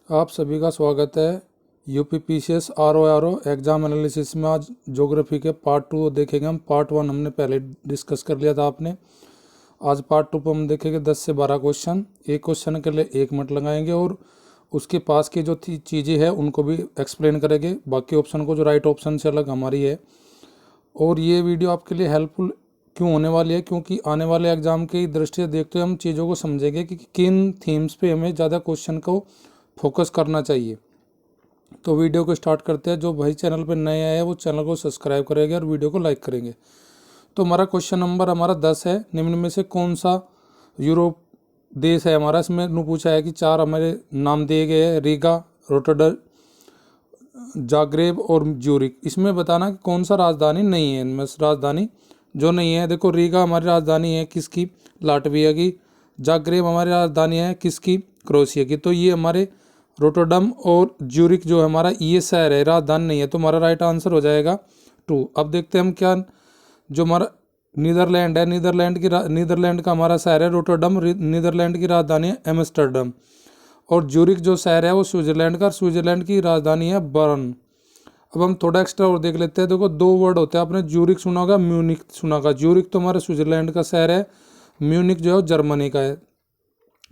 आप सभी का स्वागत है यूपीपीसीएस आरओ एग्जाम एनालिसिस में। आज ज्योग्राफी के पार्ट 2 देखेंगे हम। पार्ट 1 हमने पहले डिस्कस कर लिया था आपने। आज पार्ट 2 पर हम देखेंगे 10 से 12 क्वेश्चन। एक क्वेश्चन के लिए 1 मिनट लगाएंगे और उसके पास की जो चीज़ें हैं उनको भी एक्सप्लेन करेंगे। बाकी ऑप्शन को जो राइट ऑप्शन से अलग हमारी है। और ये वीडियो आपके लिए हेल्पफुल क्यों होने वाली है, क्योंकि आने वाले एग्जाम की दृष्टि से देखते हुए हम चीज़ों को समझेंगे कि किन थीम्स पे हमें ज़्यादा क्वेश्चन को फोकस करना चाहिए। तो वीडियो को स्टार्ट करते हैं। जो भाई चैनल पर नए आए हैं वो चैनल को सब्सक्राइब करेंगे और वीडियो को लाइक करेंगे। तो हमारा क्वेश्चन नंबर 10 है। निम्न में से कौन सा यूरोप देश है हमारा? इसमें नु पूछा है कि 4 हमारे नाम दिए गए हैं, रीगा, रोटरडम, जाग्रेब और ज्यूरिक। इसमें बताना कि कौन सा राजधानी नहीं है। इनमें राजधानी जो नहीं है, देखो रीगा हमारी राजधानी है किसकी? लाटविया की। जाग्रेब हमारी राजधानी है किसकी? क्रोएशिया की। तो ये हमारे रोटरडम और ज्यूरिक जो हमारा ये शहर है, राजधानी नहीं है। तो हमारा राइट आंसर हो जाएगा 2। अब देखते हैं हम क्या जो हमारा नीदरलैंड है, नीदरलैंड का हमारा शहर है रोटरडम। नीदरलैंड की राजधानी है एम्स्टर्डम। और ज्यूरिक जो शहर है वो स्विट्जरलैंड का, स्विट्जरलैंड की राजधानी है बर्न। अब हम थोड़ा एक्स्ट्रा और देख लेते हैं। देखो 2 वर्ड होते हैं, आपने ज्यूरिक सुना होगा, म्यूनिक सुना होगा। ज्यूरिक तो हमारा स्विट्जरलैंड का शहर है, म्यूनिक जो है जर्मनी का है।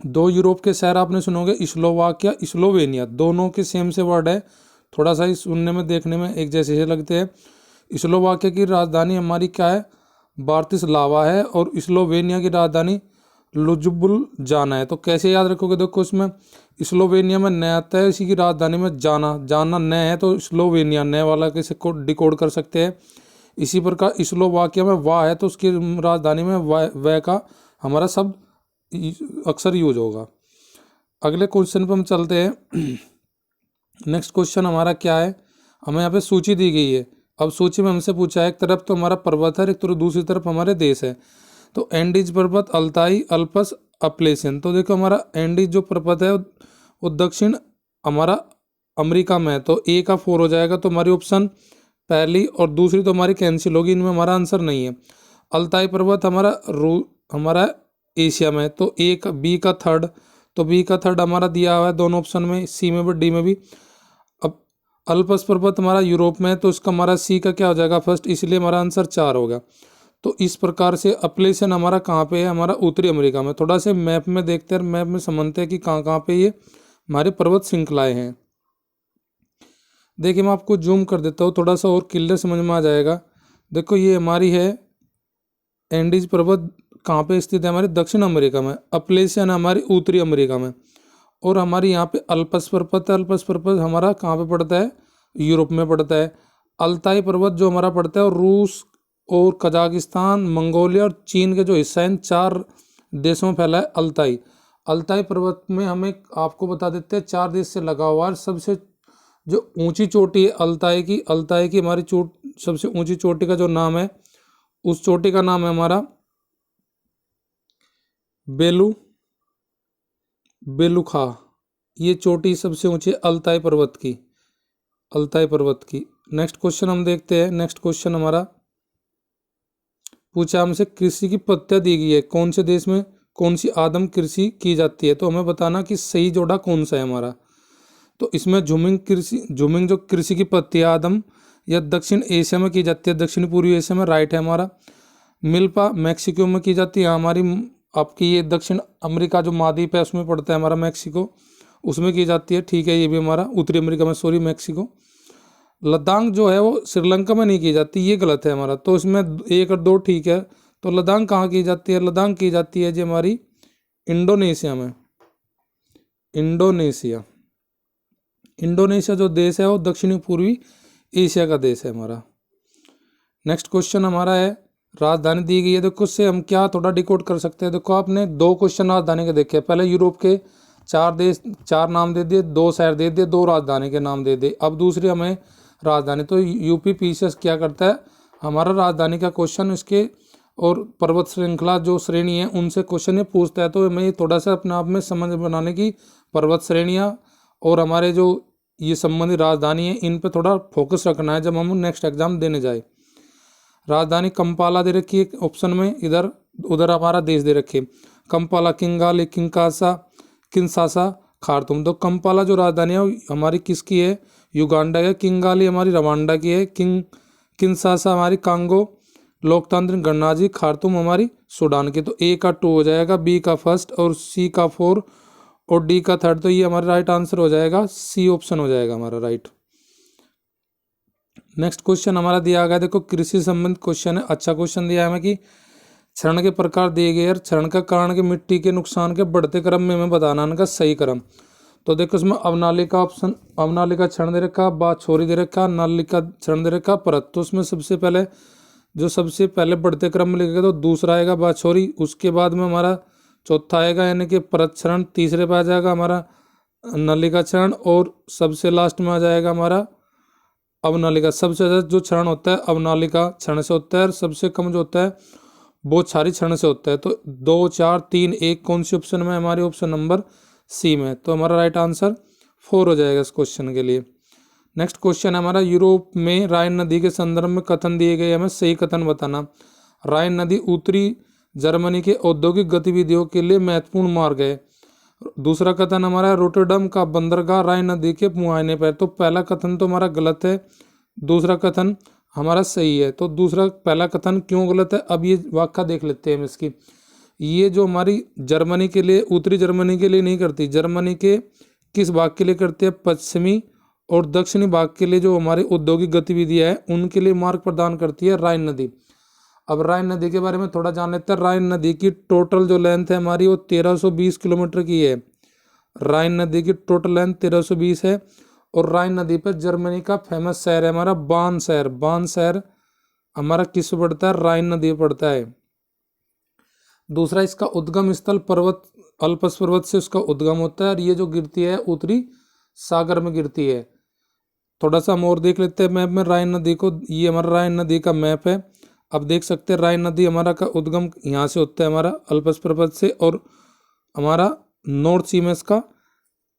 2 यूरोप के शहर आपने सुनोगे, स्लोवाकिया, स्लोवेनिया। दोनों के सेम से वर्ड है, थोड़ा सा ही सुनने में देखने में एक जैसे से लगते हैं। स्लोवाकिया की राजधानी हमारी क्या है? ब्रातिस्लावा है। और स्लोवेनिया की राजधानी लुजबुलजाना है। तो कैसे याद रखोगे? देखो इसमें स्लोवेनिया में न आता है, इसी की राजधानी में जाना न है, तो स्लोवेनिया न वाला कैसे डिकोड कर सकते हैं। इसी प्रकार स्लोवाकिया में वाह है, तो उसकी राजधानी में वह का हमारा शब्द अक्सर यूज होगा। अगले क्वेश्चन पर हम चलते हैं। नेक्स्ट क्वेश्चन हमारा क्या है? हमें यहाँ पे सूची दी गई है। अब सूची में हमसे पूछा है, एक तरफ तो हमारा पर्वत है, एक तरफ दूसरी तरफ हमारे देश है। तो एंडीज पर्वत, अल्ताई, अल्पस, अपलेशियन। तो देखो हमारा एंडीज जो पर्वत है वो दक्षिण हमारा अमेरिका में है, तो ए का 4 हो जाएगा। तो हमारी ऑप्शन पहली और दूसरी तो हमारी कैंसिल होगी, इनमें हमारा आंसर नहीं है। अल्ताई पर्वत हमारा एशिया में है, तो ए का बी का 3rd, तो बी का 3rd हमारा दिया हुआ है दोनों ऑप्शन में, सी में भी डी में भी। अब अल्पस पर्वत हमारा यूरोप में है, तो इसका हमारा सी का क्या हो जाएगा? 1st, इसलिए हमारा आंसर 4 होगा। तो इस प्रकार से अपलेशन हमारा कहाँ पे है? हमारा उत्तरी अमेरिका में। थोड़ा से मैप में देखते हैं, मैप में समझते हैं कि कहाँ कहाँ पे ये हमारे पर्वत श्रृंखलाएं हैं। देखिए मैं आपको जूम कर देता हूँ, थोड़ा सा और क्लियर समझ में आ जाएगा। देखो ये हमारी है एंडीज पर्वत, कहाँ पे स्थित है? हमारे दक्षिण अमेरिका में। अपलेशियन हमारी उत्तरी अमेरिका में। और हमारी यहाँ पे अल्पस पर्वत है। अल्पस पर्वत हमारा कहाँ पे पड़ता है? यूरोप में पड़ता है। अल्ताई पर्वत जो हमारा पड़ता है और रूस और कजाकिस्तान, मंगोलिया और चीन के जो हिस्सा है, इन 4 देशों में फैला है अल्ताई। अल्ताई पर्वत में हमें आपको बता देते हैं 4 देश से लगा हुआ है। सबसे जो ऊंची चोटी है अल्ताई की हमारी सबसे ऊंची चोटी का जो नाम है, उस चोटी का नाम है हमारा बेलुखा। ये चोटी सबसे ऊंची अल्ताई पर्वत की। नेक्स्ट क्वेश्चन हम देखते हैं। नेक्स्ट क्वेश्चन हमारा पूछा हमसे, कृषि की पद्धतियाँ दी गई है, कौन से देश में कौन सी आदम कृषि की जाती है? तो हमें बताना कि सही जोड़ा कौन सा है हमारा। तो इसमें झूमिंग जो कृषि की पद्धतियाँ आदम या दक्षिण एशिया में की जाती है, दक्षिण पूर्वी एशिया में, राइट है हमारा। मिल्पा मैक्सिको में की जाती है हमारी। आपकी ये दक्षिण अमेरिका जो महाद्वीप है उसमें पड़ता है हमारा मैक्सिको, उसमें की जाती है, ठीक है। ये भी हमारा उत्तरी अमेरिका में, सॉरी मैक्सिको। लद्दाख जो है वो श्रीलंका में नहीं की जाती, ये गलत है हमारा। तो इसमें 1 और 2 ठीक है। तो लद्दाख कहाँ की जाती है? लद्दाख की जाती है जी हमारी इंडोनेशिया में। इंडोनेशिया जो देश है वो दक्षिणी पूर्वी एशिया का देश है हमारा। नेक्स्ट क्वेश्चन हमारा है, राजधानी दी गई है। देखो उससे हम क्या थोड़ा डिकोड कर सकते हैं। देखो आपने 2 क्वेश्चन राजधानी के देखे। पहले यूरोप के 4 नाम दे दिए, 2 शहर दे दिए, 2 राजधानी के नाम दे दिए। अब दूसरी हमें राजधानी, तो यूपीपीसीएस क्या करता है? हमारा राजधानी का क्वेश्चन इसके और पर्वत श्रृंखला जो श्रेणी है उनसे क्वेश्चन ये पूछता है। तो हमें थोड़ा सा अपने आप में समझ बनाने की, पर्वत श्रेणियाँ और हमारे जो ये संबंधित राजधानी है इन पे थोड़ा फोकस रखना है जब हम नेक्स्ट एग्जाम देने जाए। राजधानी कंपाला दे रखी है ऑप्शन में, इधर उधर हमारा देश दे रखे। Kampala, Kigali, Kinshasa, Khartoum. तो कंपाला जो राजधानी है हमारी किसकी है, युगांडा है। किंगाली हमारी रवांडा की है। किंशासा हमारी कांगो लोकतांत्रिक गणराज्य। खार्तूम हमारी सूडान की। तो ए का 2 हो जाएगा, बी का फर्स्ट और सी का 4 और डी का 3rd। तो ये हमारा राइट आंसर हो जाएगा, सी ऑप्शन हो जाएगा हमारा राइट। नेक्स्ट क्वेश्चन हमारा दिया गया, देखो कृषि संबंधित क्वेश्चन है। अच्छा क्वेश्चन दिया है हमें कि क्षरण के प्रकार दिए गए और क्षरण का कारण के मिट्टी के नुकसान के बढ़ते क्रम में हमें बताना इनका सही क्रम। तो देखो इसमें अवनालिका ऑप्शन, अवनालिका क्षरण दे रखा, बाद छोरी दे रखा, नालिका क्षरण दे रखा, परत। तो उसमें सबसे पहले बढ़ते क्रम में लिखेगा तो दूसरा आएगा बाद छोरी, उसके बाद में हमारा चौथा आएगा यानी कि परत क्षरण, तीसरे पे आ जाएगा हमारा नलिका क्षरण और सबसे लास्ट में आ जाएगा हमारा अवनालिका। सबसे ज्यादा जो क्षरण होता है अवनालिका क्षरण से होता है और सबसे कम जो होता है वो क्षारी क्षरण से होता है। तो 2 4 3 1 कौन सी ऑप्शन में, हमारे ऑप्शन नंबर सी में। तो हमारा राइट आंसर 4 हो जाएगा इस क्वेश्चन के लिए। नेक्स्ट क्वेश्चन है हमारा, यूरोप में राइन नदी के संदर्भ में कथन दिए गए, हमें सही कथन बताना। राइन नदी उत्तरी जर्मनी के औद्योगिक गतिविधियों के लिए महत्वपूर्ण मार्ग है। दूसरा कथन हमारा, रोटरडम का बंदरगाह राइन नदी के मुहाने पर। तो पहला कथन तो हमारा गलत है, दूसरा कथन हमारा सही है। तो पहला कथन क्यों गलत है, अब ये व्याख्या देख लेते हैं हम इसकी। ये जो हमारी जर्मनी के लिए, उत्तरी जर्मनी के लिए नहीं करती, जर्मनी के किस भाग के लिए करती है, पश्चिमी और दक्षिणी भाग के लिए जो हमारी औद्योगिक गतिविधियां है उनके लिए मार्ग प्रदान करती है राइन नदी। अब राइन नदी के बारे में थोड़ा जान लेते हैं। राइन नदी की टोटल जो लेंथ है हमारी वो 1320 किलोमीटर की है। राइन नदी की टोटल लेंथ 1320 है और राइन नदी पर जर्मनी का फेमस शहर है हमारा बान शहर। बान शहर हमारा किस पे पड़ता है, राइन नदी पे पड़ता है। दूसरा इसका उद्गम स्थल पर्वत, अल्पस पर्वत से उसका उद्गम होता है और ये जो गिरती है उत्तरी सागर में गिरती है। थोड़ा सा हम और देख लेते हैं मैप में राइन नदी को। ये हमारा राइन नदी का मैप है। अब देख सकते हैं राइन नदी हमारा का उद्गम यहाँ से होता है हमारा अल्पस पर्वत से और हमारा नॉर्थ सी में इसका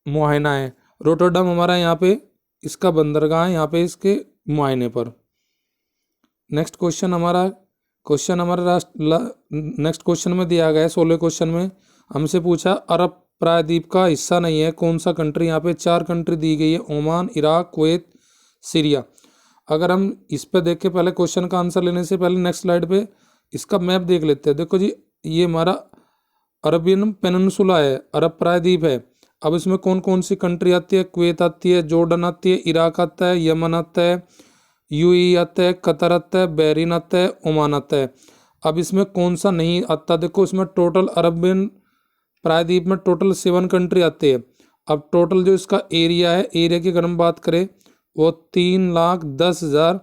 मुहायना है। रोटरडम हमारा यहाँ पे इसका बंदरगाह है, यहाँ पे इसके मुहायने पर। नेक्स्ट क्वेश्चन हमारा नेक्स्ट क्वेश्चन में दिया गया है 16 क्वेश्चन में हमसे पूछा अरब प्रायद्वीप का हिस्सा नहीं है कौन सा कंट्री। यहाँ पे 4 कंट्री दी गई है, ओमान, इराक, कुवैत, सीरिया। अगर हम इस पे देख के पहले क्वेश्चन का आंसर लेने से पहले नेक्स्ट स्लाइड पे इसका मैप देख लेते हैं। देखो जी ये हमारा अरबियन पेनिनसुला है, अरब प्रायद्वीप है। अब इसमें कौन कौन सी कंट्री आती है, कुवैत आती है, जॉर्डन आती है, इराक आता है, यमन आता है, यूएई आता है, कतर आता है, बहरीन आता है, ओमान आता है। अब इसमें कौन सा नहीं आता, देखो इसमें टोटल अरबियन प्रायद्वीप में टोटल 7 कंट्री आती है। अब टोटल जो इसका एरिया है, एरिया की अगर हम बात करें वो 3,10,000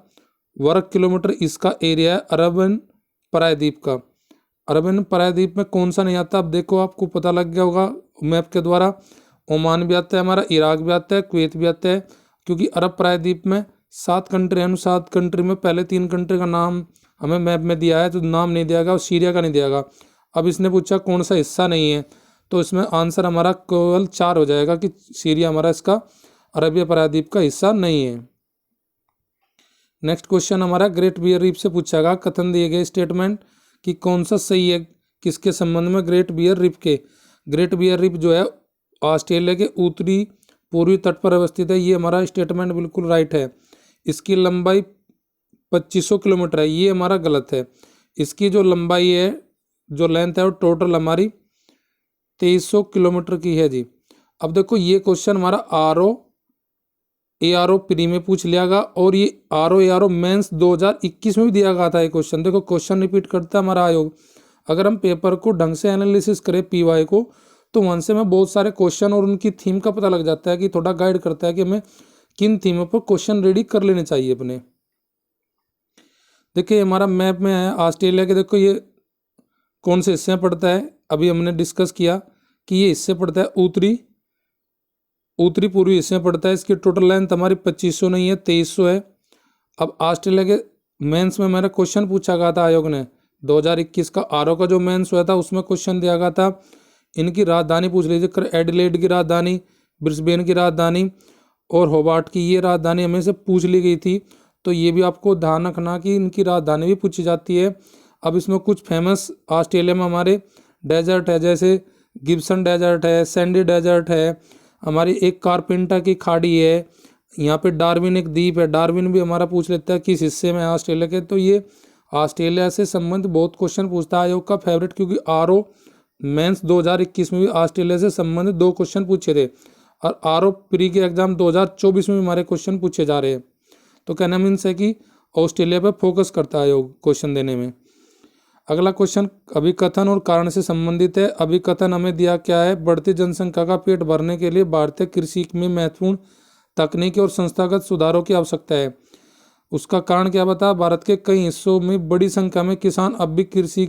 वर्ग किलोमीटर इसका एरिया है अरबियन प्रायद्वीप का। अरबियन प्रायद्वीप में कौन सा नहीं आता, अब देखो आपको पता लग गया होगा मैप के द्वारा। ओमान भी आता है हमारा, इराक भी आता है, कुवैत भी आता है। क्योंकि अरब प्रायद्वीप में 7 कंट्री हैं, 7 कंट्री में पहले 3 कंट्री का नाम हमें मैप में दिया है तो नाम नहीं दिया गया और सीरिया का नहीं दिया गया। अब इसने पूछा कौन सा हिस्सा नहीं है तो इसमें आंसर हमारा केवल 4 हो जाएगा कि सीरिया हमारा इसका अरबिया प्रायद्वीप का हिस्सा नहीं है। नेक्स्ट क्वेश्चन हमारा ग्रेट बियर रीफ से पूछा गया कथन दिए गए स्टेटमेंट कि कौन सा सही है किसके संबंध में, ग्रेट बियर रीफ के। ग्रेट बियर रीफ जो है ऑस्ट्रेलिया के उत्तरी पूर्वी तट पर अवस्थित है। ये हमारा स्टेटमेंट बिल्कुल राइट है। इसकी लंबाई 2500 किलोमीटर है, ये हमारा गलत है। इसकी जो लंबाई है, जो लेंथ है वो टोटल हमारी 2300 किलोमीटर की है जी। अब देखो ये क्वेश्चन हमारा ARO प्री में पूछ लिया गया और ये ARO मेंस 2021 में भी दिया गया था ये क्वेश्चन। देखो क्वेश्चन रिपीट करता है हमारा आयोग। अगर हम पेपर को ढंग से एनालिसिस करें PY को तो वहाँ से हमें बहुत सारे क्वेश्चन और उनकी थीम का पता लग जाता है कि थोड़ा गाइड करता है कि हमें किन थीमों पर क्वेश्चन रेडी कर लेने चाहिए अपने। देखिए हमारा मैप में है ऑस्ट्रेलिया के, देखो ये कौन से हिस्से में पड़ता है, अभी हमने डिस्कस किया कि ये हिस्से पड़ता है उत्तरी पूर्वी हिस्से में पड़ता है। इसकी टोटल लेंथ हमारी 2500 नहीं है, 2300 है। अब ऑस्ट्रेलिया के मेंस में मेरा क्वेश्चन पूछा गया था आयोग ने 2021 का ARO का जो मेंस हुआ था उसमें क्वेश्चन दिया गया था इनकी राजधानी पूछ लीजिए, एडिलेड की राजधानी, ब्रिस्बेन की राजधानी और होबार्ट की, ये राजधानी हमें से पूछ ली गई थी। तो ये भी आपको ध्यान रखना कि इनकी राजधानी भी पूछी जाती है। अब इसमें कुछ फेमस ऑस्ट्रेलिया में हमारे डेजर्ट है, जैसे गिब्सन डेजर्ट है, सैंडी डेजर्ट है, हमारी एक कारपेंटा की खाड़ी है, यहाँ पे डार्विन एक द्वीप है, डार्विन भी हमारा पूछ लेता है किस हिस्से में है ऑस्ट्रेलिया के, तो ये ऑस्ट्रेलिया से संबंधित बहुत क्वेश्चन पूछता है आयोग का फेवरेट, क्योंकि आरओ मेंस 2021 में भी ऑस्ट्रेलिया से संबंधित 2 क्वेश्चन पूछे थे और आरओ प्री के एग्जाम 2024 में भी हमारे क्वेश्चन पूछे जा रहे हैं। तो कहना मीन्स है कि ऑस्ट्रेलिया पर फोकस करता है आयोग क्वेश्चन देने में। अगला क्वेश्चन अभिकथन और कारण से संबंधित है। अभिकथन हमें दिया क्या है, बढ़ती जनसंख्या का पेट भरने के लिए भारतीय कृषि में महत्वपूर्ण तकनीकी और संस्थागत सुधारों की आवश्यकता है। उसका कारण क्या बता, भारत के कई हिस्सों में बड़ी संख्या में किसान अब भी कृषि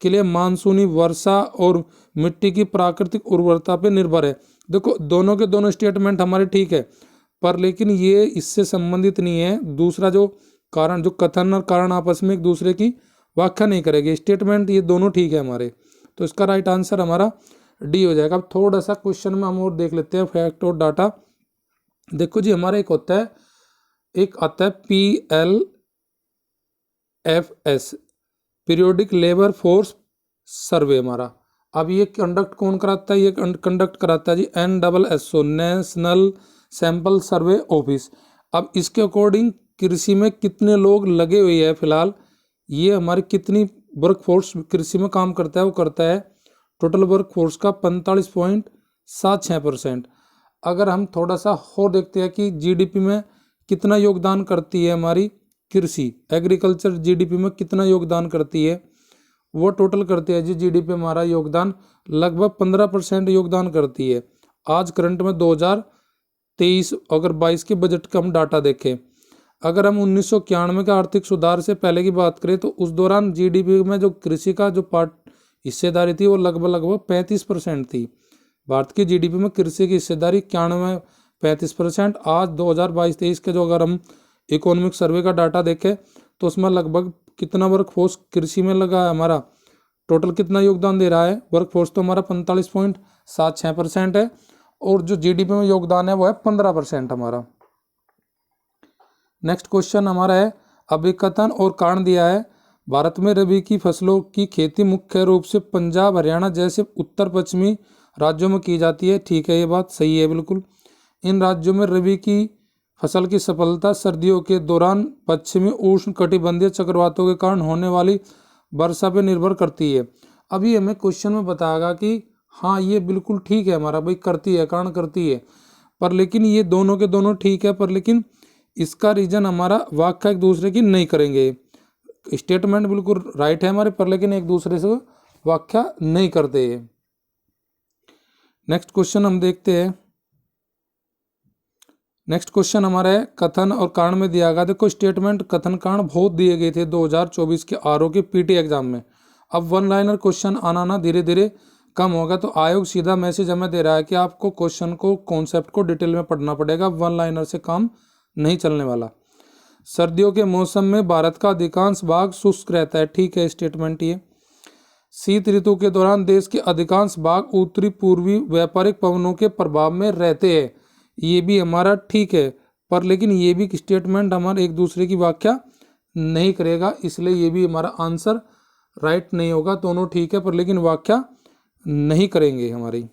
के लिए मानसूनी वर्षा और मिट्टी की प्राकृतिक उर्वरता पर निर्भर है। देखो दोनों के दोनों स्टेटमेंट हमारे ठीक है, पर लेकिन ये इससे संबंधित नहीं है। दूसरा जो कारण, जो कथन और कारण आपस में एक दूसरे की व्याख्या नहीं करेंगे, स्टेटमेंट ये दोनों ठीक है हमारे, तो इसका राइट आंसर हमारा डी हो जाएगा। अब थोड़ा सा क्वेश्चन में हम और देख लेते हैं फैक्ट और डाटा। देखो जी, हमारा एक होता है, एक आता है PLFS periodic labour force survey हमारा। अब ये कंडक्ट कौन कराता है, ये कंडक्ट कराता है जी NSSO national sample survey office. अब इसके अकॉर्डिंग कृषि में कितने लोग लगे हुए हैं फिलहाल, ये हमारी कितनी वर्कफोर्स कृषि में काम करता है, वो करता है टोटल वर्कफोर्स का 45.76%। अगर हम थोड़ा सा और देखते हैं कि जीडीपी में कितना योगदान करती है हमारी कृषि, एग्रीकल्चर जीडीपी में कितना योगदान करती है, वो टोटल करती है जी जीडीपी हमारा योगदान लगभग 15% योगदान करती है। आज करंट में 2023 अगर 22 के बजट का हम डाटा देखें, अगर हम 1991 का आर्थिक सुधार से पहले की बात करें तो उस दौरान जीडीपी में जो कृषि का जो पार्ट हिस्सेदारी थी वो लगभग 35% थी। भारत की जीडीपी में कृषि की हिस्सेदारी 35%। आज 2022-23 के जो अगर हम इकोनॉमिक सर्वे का डाटा देखें तो उसमें लगभग कितना वर्कफोर्स कृषि में लगा है हमारा, टोटल कितना योगदान दे रहा है वर्कफोर्स, तो हमारा 45.76% है, और जो जीडीपी में योगदान है वो है 15% हमारा। नेक्स्ट क्वेश्चन हमारा है, अभिकथन और कारण दिया है, भारत में रबी की फसलों की खेती मुख्य रूप से पंजाब हरियाणा जैसे उत्तर पश्चिमी राज्यों में की जाती है। ठीक है, ये बात सही है बिल्कुल। इन राज्यों में रबी की फसल की सफलता सर्दियों के दौरान पश्चिमी उष्ण कटिबंधीय चक्रवातों के कारण होने वाली वर्षा पर निर्भर करती है। अभी हमें क्वेश्चन में बताएगा कि हाँ ये बिल्कुल ठीक है हमारा भाई, करती है, कारण करती है, पर लेकिन ये दोनों के दोनों ठीक है, पर लेकिन इसका रीजन हमारा व्याख्या एक दूसरे की नहीं करेंगे। स्टेटमेंट बिल्कुल राइट है हमारे, पर लेकिन एक दूसरे से व्याख्या नहीं करते हैं। नेक्स्ट क्वेश्चन हम देखते हैं। नेक्स्ट क्वेश्चन हमारा है, कथन और कारण में दिया गया। देखो स्टेटमेंट कथन कारण बहुत दिए गए थे 2024 के आरओ के पीटी एग्जाम में। अब वन लाइनर क्वेश्चन आना ना धीरे धीरे कम होगा, तो आयोग सीधा मैसेज हमें दे रहा है कि आपको क्वेश्चन को, कॉन्सेप्ट को डिटेल में पढ़ना पड़ेगा, वन लाइनर से काम नहीं चलने वाला। सर्दियों के मौसम में भारत का अधिकांश भाग शुष्क रहता है। ठीक है स्टेटमेंट ये। शीत ऋतु के दौरान देश के अधिकांश भाग उत्तरी पूर्वी व्यापारिक पवनों के प्रभाव में रहते हैं। ये भी हमारा ठीक है, पर लेकिन ये भी स्टेटमेंट हमारे एक दूसरे की व्याख्या नहीं करेगा, इसलिए ये भी हमारा आंसर राइट नहीं होगा। दोनों ठीक है पर लेकिन व्याख्या नहीं करेंगे हमारी।